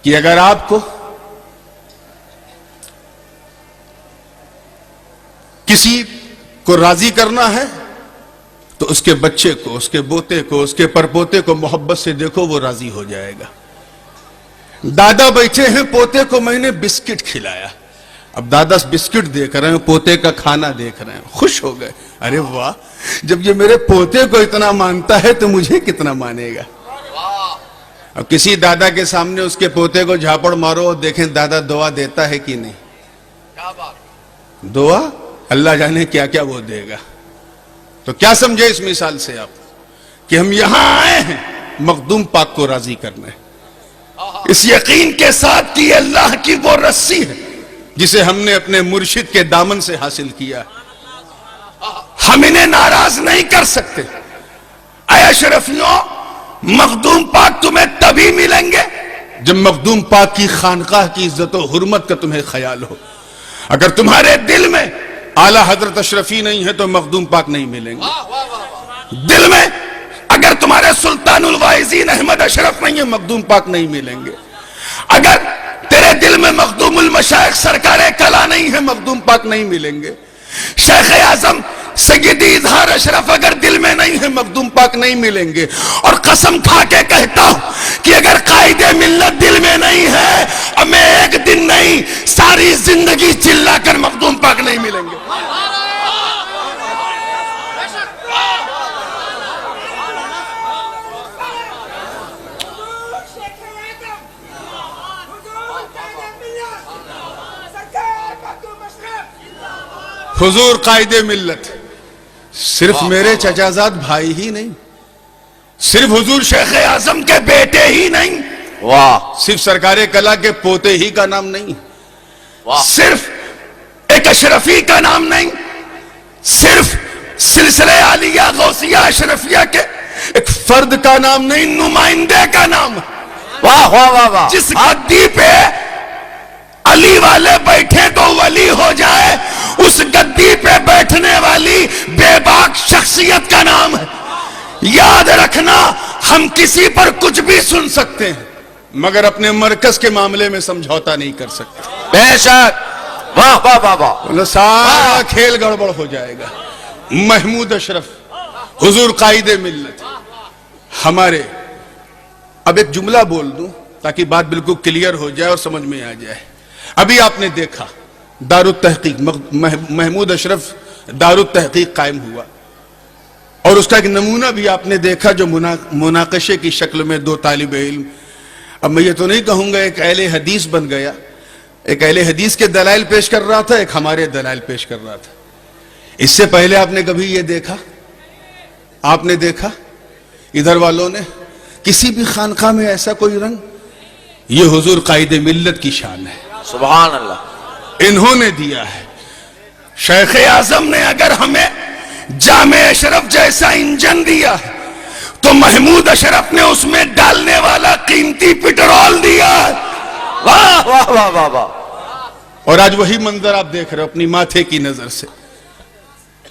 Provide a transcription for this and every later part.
کہ اگر آپ کو کسی کو راضی کرنا ہے تو اس کے بچے کو، اس کے بوتے کو، اس کے پرپوتے کو محبت سے دیکھو، وہ راضی ہو جائے گا۔ دادا بیٹھے ہیں، پوتے کو میں نے بسکٹ کھلایا، اب دادا بسکٹ دیکھ رہے ہیں، پوتے کا کھانا دیکھ رہے ہیں، خوش ہو گئے، ارے واہ، جب یہ میرے پوتے کو اتنا مانتا ہے تو مجھے کتنا مانے گا۔ اب کسی دادا کے سامنے اس کے پوتے کو جھاپڑ مارو اور دیکھیں دادا دعا دیتا ہے کہ نہیں، دعا اللہ جانے کیا کیا وہ دے گا۔ تو کیا سمجھے اس مثال سے آپ کہ ہم یہاں آئے ہیں مخدوم پاک کو راضی کرنے، اس یقین کے ساتھ کہ اللہ کی وہ رسی ہے جسے ہم نے اپنے مرشد کے دامن سے حاصل کیا، ہم انہیں ناراض نہیں کر سکتے۔ اے اشرفیوں، مخدوم پاک تمہیں تبھی ملیں گے جب مخدوم پاک کی خانقاہ کی عزت و حرمت کا تمہیں خیال ہو۔ اگر تمہارے دل میں اعلیٰ حضرت اشرفی نہیں ہے تو مخدوم پاک نہیں ملیں گے۔ دل میں اگر تمہارے سلطان الواعظین احمد اشرف نہیں ہے، مخدوم پاک نہیں ملیں گے۔ اگر تیرے دل میں مخدوم المشائخ سرکار کلا نہیں ہے، مخدوم پاک نہیں ملیں گے۔ شیخ اعظم سیدی اظہار اشرف اگر دل میں نہیں ہے، مخدوم پاک نہیں ملیں گے۔ اور قسم کھا کے کہتا ہوں کہ اگر قائد ملت دل میں نہیں ہے، ہمیں ایک دن نہیں ساری زندگی چلا کر مخدوم پاک نہیں ملیں گے۔ حضور قائد ملت صرف میرے چچازاد بھائی ہی نہیں، صرف حضور شیخ اعظم کے بیٹے ہی نہیں، صرف سرکار کلا کے پوتے ہی کا نام نہیں، صرف ایک اشرفی کا نام نہیں، صرف سلسلہ عالیہ غوثیہ اشرفیہ کے ایک فرد کا نام نہیں، نمائندے کا نام۔ واہ واہ واہ واہ، جس گدی پہ علی والے بیٹھے تو ولی ہو جائے، اس گدی پہ بیٹھنے والی بے باک شخصیت کا نام ہے۔ یاد رکھنا، ہم کسی پر کچھ بھی سن سکتے ہیں مگر اپنے مرکز کے معاملے میں سمجھوتا نہیں کر سکتے۔ بے شک، واہ واہ واہ واہ، سارا کھیل گڑبڑ ہو جائے گا۔ محمود اشرف حضور قائد ملت ہمارے، اب ایک جملہ بول دوں تاکہ بات بالکل کلیئر ہو جائے اور سمجھ میں آ جائے۔ ابھی آپ نے دیکھا دار التحقیق، محمود اشرف دار التحقیق قائم ہوا، اور اس کا ایک نمونہ بھی آپ نے دیکھا جو مناقشے کی شکل میں دو طالب علم، اب میں یہ تو نہیں کہوں گا ایک اہل حدیث بن گیا، ایک اہل حدیث کے دلائل پیش کر رہا تھا، ایک ہمارے دلائل پیش کر رہا تھا۔ اس سے پہلے آپ نے کبھی یہ دیکھا، آپ نے دیکھا ادھر والوں نے کسی بھی خانقاہ میں ایسا کوئی رنگ؟ یہ حضور قائد ملت کی شان ہے، سبحان اللہ، انہوں نے دیا ہے۔ شیخ اعظم نے اگر ہمیں جامع اشرف جیسا انجن دیا ہے تو محمود اشرف نے اس میں ڈالنے والا قیمتی پٹرول دیا ہے۔ واہ واہ واہ واہ واہ، اور آج وہی منظر آپ دیکھ رہے ہو اپنی ماتھے کی نظر سے،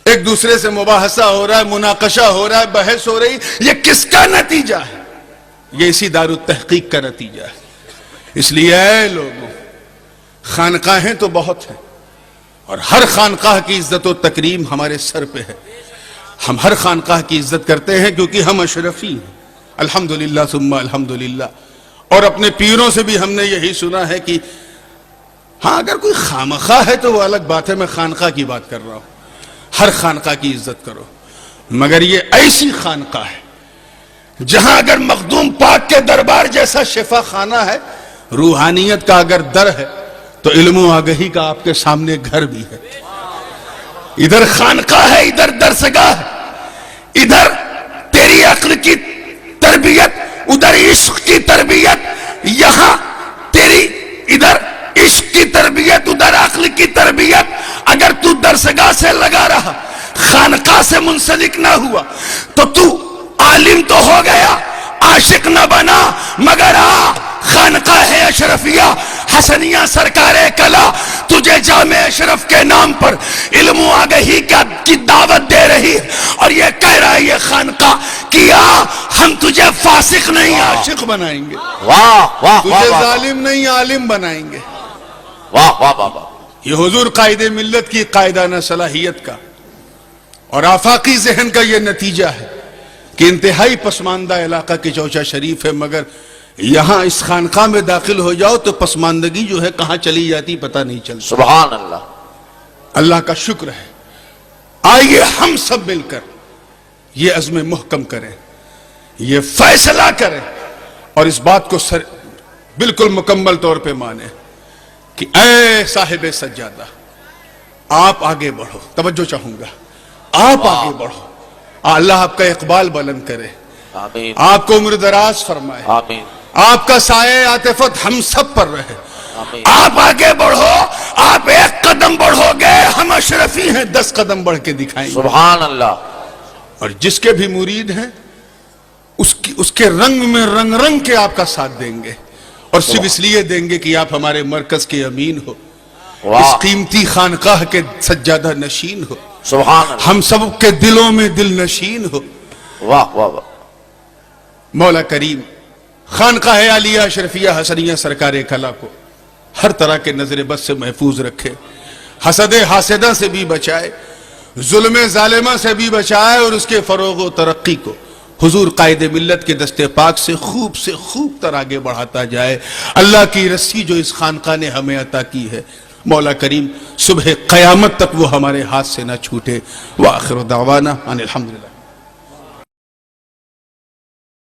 ایک دوسرے سے مباحثہ ہو رہا ہے، مناقشہ ہو رہا ہے، بحث ہو رہی، یہ کس کا نتیجہ ہے؟ یہ اسی دار التحقیق کا نتیجہ ہے۔ اس لیے اے لوگوں، خانقاہیں تو بہت ہیں اور ہر خانقاہ کی عزت و تکریم ہمارے سر پہ ہے، ہم ہر خانقاہ کی عزت کرتے ہیں کیونکہ ہم اشرفی ہیں، الحمدللہ ثم الحمدللہ۔ اور اپنے پیروں سے بھی ہم نے یہی سنا ہے کہ ہاں اگر کوئی خامخواہ ہے تو وہ الگ بات ہے، میں خانقاہ کی بات کر رہا ہوں، ہر خانقاہ کی عزت کرو، مگر یہ ایسی خانقاہ ہے جہاں اگر مخدوم پاک کے دربار جیسا شفا خانہ ہے، روحانیت کا اگر در ہے تو علم و آگہی کا آپ کے سامنے گھر بھی ہے۔ ادھر خانقاہ ہے، ادھر درسگاہ ہے، ادھر تیری عقل کی تربیت، ادھر عشق کی تربیت، یہاں تیری ادھر عشق کی تربیت، ادھر عقل کی تربیت۔ اگر تو درسگاہ سے لگا رہا، خانقاہ سے منسلک نہ ہوا تو تو عالم تو ہو گیا، عاشق نہ بنا، مگر خانقاہ اشرفیہ حسنیہ سرکار کلا تجھے جامع اشرف کے نام پر علم و آگہی کی دعوت دے رہی ہے، اور یہ کہہ رہا ہے یہ خانقاہ کیا ہم تجھے فاسق نہیں عاشق بنائیں گے، واہ واہ تجھے واہ ظالم نہیں عالم بنائیں گے۔ واہ واہ واہ واہ، یہ حضور قائد ملت کی قائدانہ صلاحیت کا اور آفاقی ذہن کا یہ نتیجہ ہے کہ انتہائی پسماندہ علاقہ کی چوچا شریف ہے، مگر یہاں اس خانقاہ میں داخل ہو جاؤ تو پسماندگی جو ہے کہاں چلی جاتی پتہ نہیں چلتا۔ سبحان اللہ، اللہ کا شکر ہے۔ آئیے ہم سب مل کر یہ عزم محکم کریں، یہ فیصلہ کریں اور اس بات کو بالکل مکمل طور پہ مانیں کہ اے صاحب سجادہ آپ آگے بڑھو، توجہ چاہوں گا، آپ آگے بڑھو، اللہ آپ کا اقبال بلند کرے، آمین آپ کو عمر دراز فرمائے، آمین آپ کا سایہ عاطفت ہم سب پر رہے۔ آمین، آپ آگے بڑھو، آپ ایک قدم بڑھو گے ہم اشرفی ہیں 10 قدم بڑھ کے دکھائیں گے، سبحان اللہ، اور جس کے بھی مرید ہیں اس کے رنگ میں رنگ رنگ کے آپ کا ساتھ دیں گے، اور صرف اس لیے دیں گے کہ آپ ہمارے مرکز کے امین ہو، اس واہ قیمتی خانقاہ کے سجادہ نشین ہو، سبحان اللہ، ہم سب کے دلوں میں دل نشین ہو۔ واہ واہ واہ، مولا کریم خانقاہ عالیہ اشرفیہ حسنیہ سرکار کلا کو ہر طرح کے نظر بد سے محفوظ رکھے، حسد حاسدہ سے بھی بچائے، ظلم ظالمہ سے بھی بچائے، اور اس کے فروغ و ترقی کو حضور قائد ملت کے دستے پاک سے خوب تر آگے بڑھاتا جائے۔ اللہ کی رسی جو اس خانقاہ نے ہمیں عطا کی ہے، مولا کریم صبح قیامت تک وہ ہمارے ہاتھ سے نہ چھوٹے۔ وآخر دعوانا ان الحمدللہ۔